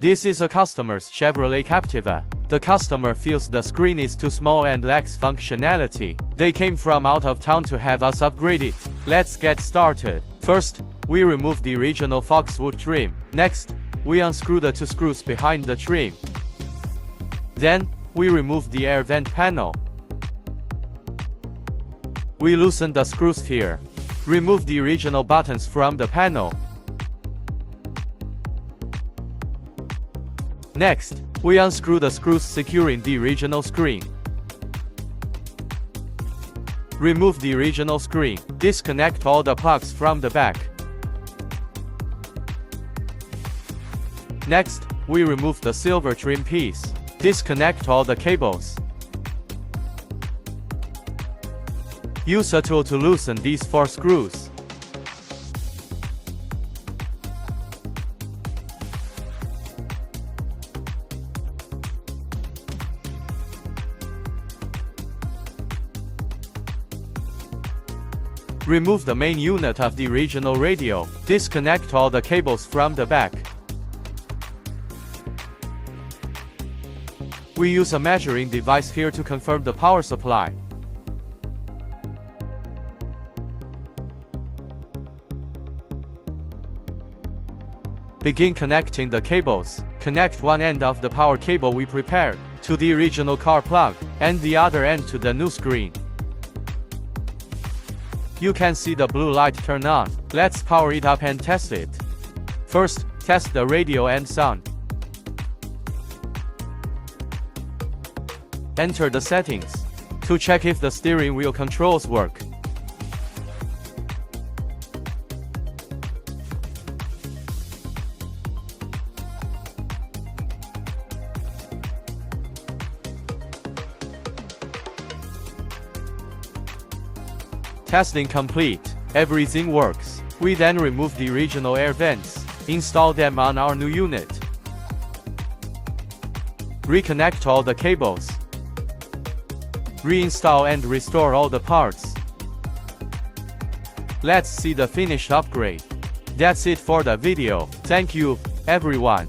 This is a customer's Chevrolet Captiva. The customer feels the screen is too small and lacks functionality. They came from out of town to have us upgrade it. Let's get started. First, we remove the original Foxwood trim. Next, we unscrew the two screws behind the trim. Then, we remove the air vent panel. We loosen the screws here. Remove the original buttons from the panel. Next, we unscrew the screws securing the original screen. Remove the original screen. Disconnect all the plugs from the back. Next, we remove the silver trim piece. Disconnect all the cables. Use a tool to loosen these 4 screws. Remove the main unit of the original radio. Disconnect all the cables from the back. We use a measuring device here to confirm the power supply. Begin connecting the cables. Connect one end of the power cable we prepared to the original car plug, and the other end to the new screen. You can see the blue light turn on. Let's power it up and test it. First, test the radio and sound. Enter the settings to check if the steering wheel controls work. Testing complete. Everything works. We then remove the original air vents. Install them on our new unit. Reconnect all the cables. Reinstall and restore all the parts. Let's see the finished upgrade. That's it for the video. Thank you, everyone.